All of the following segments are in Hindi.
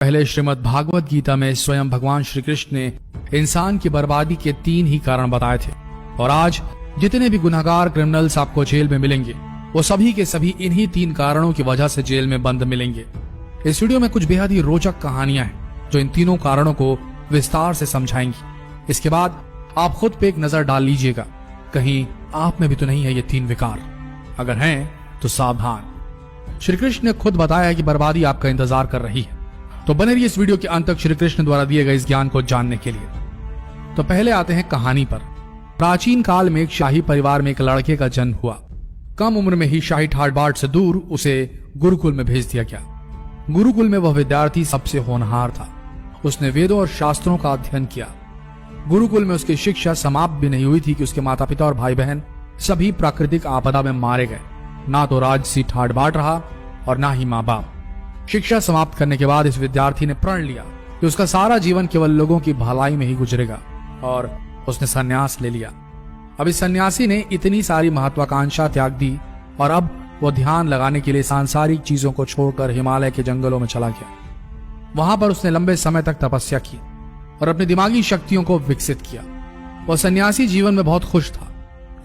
पहले श्रीमद् भागवत गीता में स्वयं भगवान श्री कृष्ण ने इंसान की बर्बादी के 3 ही कारण बताए थे। और आज जितने भी गुनहगार क्रिमिनल्स आपको जेल में मिलेंगे वो सभी के सभी इन्हीं 3 कारणों की वजह से जेल में बंद मिलेंगे। इस वीडियो में कुछ बेहद ही रोचक कहानियां हैं जो इन तीनों कारणों को विस्तार से समझाएंगी। इसके बाद आप खुद पे एक नजर डाल लीजिएगा, कहीं आप में भी तो नहीं है ये 3 विकार। अगर हैं तो सावधान। श्री कृष्ण ने खुद बताया है कि बर्बादी आपका इंतजार कर रही है, तो बने रहिए इस वीडियो के अंत तक श्री कृष्ण द्वारा दिए गए इस ज्ञान को जानने के लिए। तो पहले आते हैं कहानी पर। प्राचीन काल में एक शाही परिवार में एक लड़के का जन्म हुआ। कम उम्र में ही शाही ठाट बाट से दूर उसे गुरुकुल में भेज दिया गया। गुरुकुल में वह विद्यार्थी सबसे होनहार था। उसने वेदों और शास्त्रों का अध्ययन किया। गुरुकुल में उसकी शिक्षा समाप्त भी नहीं हुई थी कि उसके माता पिता और भाई बहन सभी प्राकृतिक आपदा में मारे गए। ना तो राजसी ठाट बाट रहा और ना ही माँ बाप। शिक्षा समाप्त करने के बाद इस विद्यार्थी ने प्रण लिया कि उसका सारा जीवन केवल लोगों की भलाई में ही गुजरेगा और उसने संन्यास ले लिया। अब इस सन्यासी ने इतनी सारी महत्वाकांक्षा त्याग दी और अब वो ध्यान लगाने के लिए सांसारिक चीजों को छोड़कर हिमालय के जंगलों में चला गया। वहां पर उसने लंबे समय तक तपस्या की और अपनी दिमागी शक्तियों को विकसित किया। वह सन्यासी जीवन में बहुत खुश था।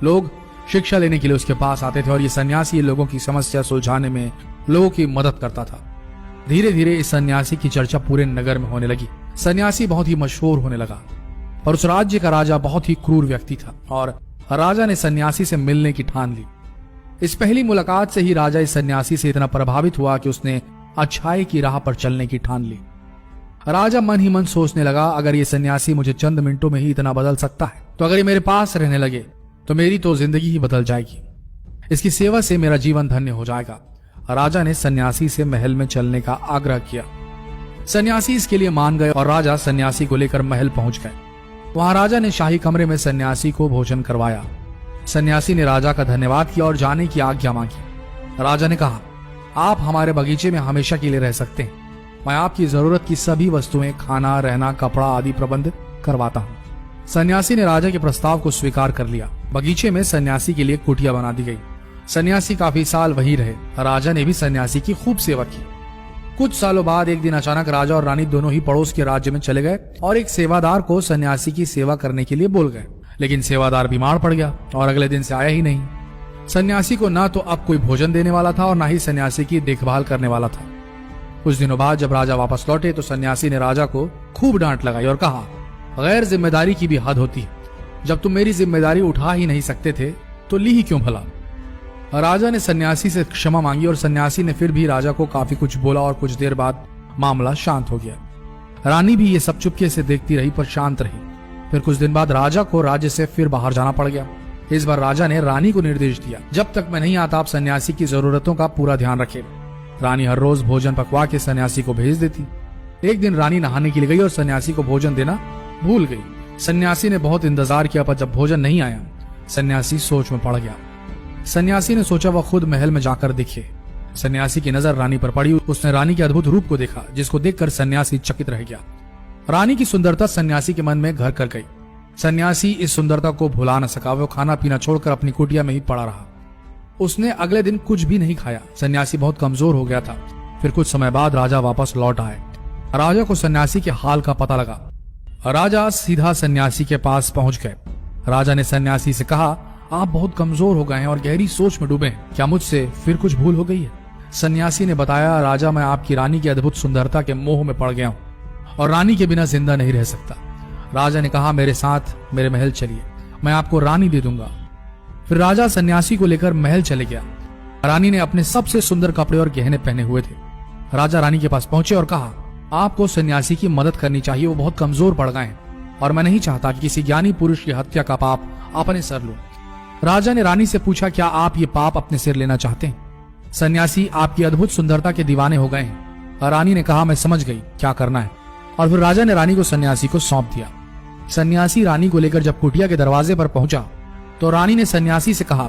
लोग शिक्षा लेने के लिए उसके पास आते थे और ये सन्यासी लोगों की समस्या सुलझाने में लोगों की मदद करता था। धीरे धीरे इस सन्यासी की चर्चा पूरे नगर में होने लगी। सन्यासी बहुत ही मशहूर होने लगा। पर उस राज्य का राजा बहुत ही क्रूर व्यक्ति था और राजा ने सन्यासी से मिलने की ठान ली। इस पहली मुलाकात से ही राजा इस सन्यासी से इतना प्रभावित हुआ कि उसने अच्छाई की राह पर चलने की ठान ली। राजा मन ही मन सोचने लगा, अगर ये सन्यासी मुझे चंद मिनटों में ही इतना बदल सकता है तो अगर ये मेरे पास रहने लगे तो मेरी तो जिंदगी ही बदल जाएगी। इसकी सेवा से मेरा जीवन धन्य हो जाएगा। राजा ने सन्यासी से महल में चलने का आग्रह किया। सन्यासी इसके लिए मान गए और राजा सन्यासी को लेकर महल पहुंच गए। वहां राजा ने शाही कमरे में सन्यासी को भोजन करवाया। सन्यासी ने राजा का धन्यवाद किया और जाने की आज्ञा मांगी। राजा ने कहा, आप हमारे बगीचे में हमेशा के लिए रह सकते हैं। मैं आपकी जरूरत की सभी वस्तुएं, खाना, रहना, कपड़ा आदि प्रबंध करवाता हूँ। सन्यासी ने राजा के प्रस्ताव को स्वीकार कर लिया। बगीचे में सन्यासी के लिए कुटिया बना दी गई। सन्यासी काफी साल वहीं रहे। राजा ने भी सन्यासी की खूब सेवा की। कुछ सालों बाद एक दिन अचानक राजा और रानी दोनों ही पड़ोस के राज्य में चले गए और एक सेवादार को सन्यासी की सेवा करने के लिए बोल गए। लेकिन सेवादार बीमार पड़ गया और अगले दिन से आया ही नहीं। सन्यासी को ना तो अब कोई भोजन देने वाला था और ना ही सन्यासी की देखभाल करने वाला था। कुछ दिनों बाद जब राजा वापस लौटे तो सन्यासी ने राजा को खूब डांट लगाई और कहा, गैर जिम्मेदारी की भी हद होती है। जब तुम मेरी जिम्मेदारी उठा ही नहीं सकते थे तो ली ही क्यों भला। राजा ने सन्यासी से क्षमा मांगी और सन्यासी ने फिर भी राजा को काफी कुछ बोला और कुछ देर बाद मामला शांत हो गया। रानी भी ये सब चुपके से देखती रही पर शांत रही। फिर कुछ दिन बाद राजा को राज्य से फिर बाहर जाना पड़ गया। इस बार राजा ने रानी को निर्देश दिया, जब तक मैं नहीं आता आप सन्यासी की जरूरतों का पूरा ध्यान रखें। रानी हर रोज भोजन पकवा के सन्यासी को भेज देती। एक दिन रानी नहाने के लिए गई और सन्यासी को भोजन देना भूल गई। सन्यासी ने बहुत इंतजार किया पर जब भोजन नहीं आया सन्यासी सोच में पड़ गया। सन्यासी ने सोचा वह खुद महल में जाकर दिखे। सन्यासी की नजर रानी पर पड़ी। उसने रानी के अद्भुत रूप को देखा, जिसको देखकर सन्यासी चकित रह गया। रानी की सुंदरता सन्यासी के मन में घर कर गई। सन्यासी इस सुंदरता को भुला न सका। वो खाना पीना छोड़कर अपनी कुटिया में ही पड़ा रहा। उसने अगले दिन कुछ भी नहीं खाया। सन्यासी बहुत कमजोर हो गया था। फिर कुछ समय बाद राजा वापस लौट आए। राजा को सन्यासी के हाल का पता लगा। राजा सीधा सन्यासी के पास पहुंच गए। राजा ने सन्यासी से कहा, आप बहुत कमजोर हो गए हैं और गहरी सोच में डूबे हैं। क्या मुझसे फिर कुछ भूल हो गई है? सन्यासी ने बताया, राजा मैं आपकी रानी की अद्भुत सुंदरता के मोह में पड़ गया हूँ और रानी के बिना जिंदा नहीं रह सकता। राजा ने कहा, मेरे साथ मेरे महल चलिए, मैं आपको रानी दे दूंगा। फिर राजा सन्यासी को लेकर महल चले गया। रानी ने अपने सबसे सुंदर कपड़े और गहने पहने हुए थे। राजा रानी के पास पहुंचे और कहा, आपको सन्यासी की मदद करनी चाहिए। वो बहुत कमजोर पड़ गए हैं और मैं नहीं चाहता कि किसी ज्ञानी पुरुष की हत्या का पाप अपने सर लूं। राजा ने रानी से पूछा, क्या आप ये पाप अपने सिर लेना चाहते हैं? सन्यासी आपकी अद्भुत सुंदरता के दीवाने हो गए हैं। रानी ने कहा, मैं समझ गई क्या करना है। और फिर राजा ने रानी को सन्यासी को सौंप दिया। सन्यासी रानी को लेकर जब कुटिया के दरवाजे पर पहुंचा तो रानी ने सन्यासी से कहा,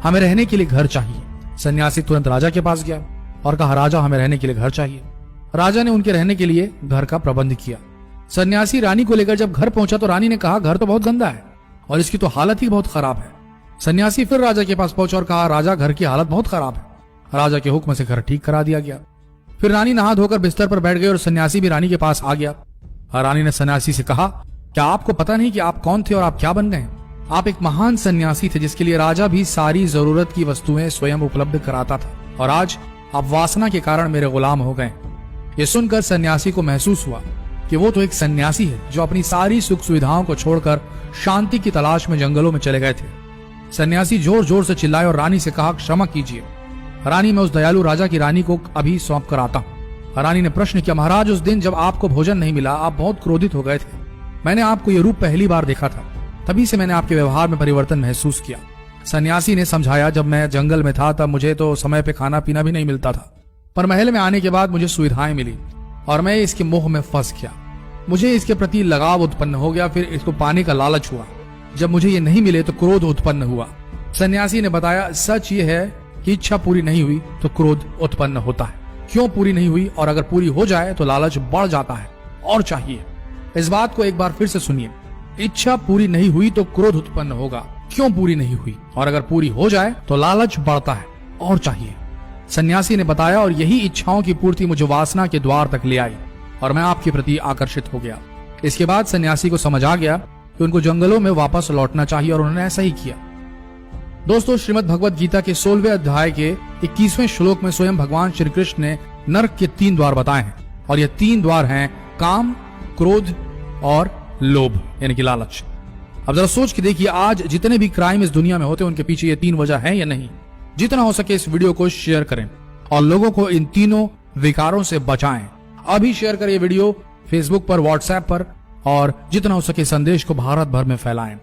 हमें रहने के लिए घर चाहिए। सन्यासी तुरंत राजा के पास गया और कहा, राजा हमें रहने के लिए घर चाहिए। राजा ने उनके रहने के लिए घर का प्रबंध किया। सन्यासी रानी को लेकर जब घर पहुंचा तो रानी ने कहा, घर तो बहुत गंदा है और इसकी तो हालत ही बहुत खराब है। सन्यासी फिर राजा के पास पहुंचा और कहा, राजा घर की हालत बहुत खराब है। राजा के हुक्म से घर ठीक करा दिया गया। फिर रानी नहा धोकर बिस्तर पर बैठ गई और सन्यासी भी रानी के पास आ गया। रानी ने सन्यासी से कहा, क्या आपको पता नहीं कि आप कौन थे और आप क्या बन गए? आप एक महान सन्यासी थे जिसके लिए राजा भी सारी जरूरत की वस्तुएं स्वयं उपलब्ध कराता था, और आज आप वासना के कारण मेरे गुलाम हो गए। ये सुनकर सन्यासी को महसूस हुआ कि वो तो एक सन्यासी है जो अपनी सारी सुख सुविधाओं को छोड़कर शांति की तलाश में जंगलों में चले गए थे। सन्यासी जोर जोर से चिल्लाए और रानी से कहा, क्षमा कीजिए रानी, मैं उस दयालु राजा की रानी को अभी सौंप कर आता हूं। रानी ने प्रश्न किया, महाराज, उस दिन जब आपको भोजन नहीं मिला आप बहुत क्रोधित हो गए थे। मैंने आपको ये रूप पहली बार देखा था, तभी से मैंने आपके व्यवहार में परिवर्तन महसूस किया। सन्यासी ने समझाया, जब मैं जंगल में था तब मुझे तो समय पे खाना पीना भी नहीं मिलता था, पर महल में आने के बाद मुझे सुविधाएं मिली और मैं इसके मोह में फंस गया। मुझे इसके प्रति लगाव उत्पन्न हो गया, फिर इसको पाने का लालच हुआ। जब मुझे ये नहीं मिले तो क्रोध उत्पन्न हुआ। सन्यासी ने बताया, सच ये है कि इच्छा पूरी नहीं हुई तो क्रोध उत्पन्न होता है। क्यों पूरी नहीं हुई, और अगर पूरी हो जाए तो लालच बढ़ जाता है और चाहिए। इस बात को एक बार फिर से सुनिए, इच्छा पूरी नहीं हुई तो क्रोध उत्पन्न होगा। क्यों पूरी नहीं हुई, और अगर पूरी हो जाए तो लालच बढ़ता है और चाहिए। सन्यासी ने बताया, और यही इच्छाओं की पूर्ति मुझे वासना के द्वार तक ले आई और मैं आपके प्रति आकर्षित हो गया। इसके बाद सन्यासी को समझ आ गया कि उनको जंगलों में वापस लौटना चाहिए और उन्होंने ऐसा ही किया। दोस्तों, श्रीमद् भगवद गीता के 16वें अध्याय के 21वें श्लोक में स्वयं भगवान श्री कृष्ण ने नरक के 3 द्वार बताए हैं, और ये 3 द्वार हैं काम, क्रोध और लोभ, यानी कि लालच। अब जरा सोच के देखिए, आज जितने भी क्राइम इस दुनिया में होते हैं उनके पीछे ये 3 वजह है या नहीं। जितना हो सके इस वीडियो को शेयर करें और लोगों को इन तीनों विकारों से बचाएं। अभी शेयर करें ये वीडियो फेसबुक पर, व्हाट्सएप पर, और जितना हो सके संदेश को भारत भर में फैलाएं।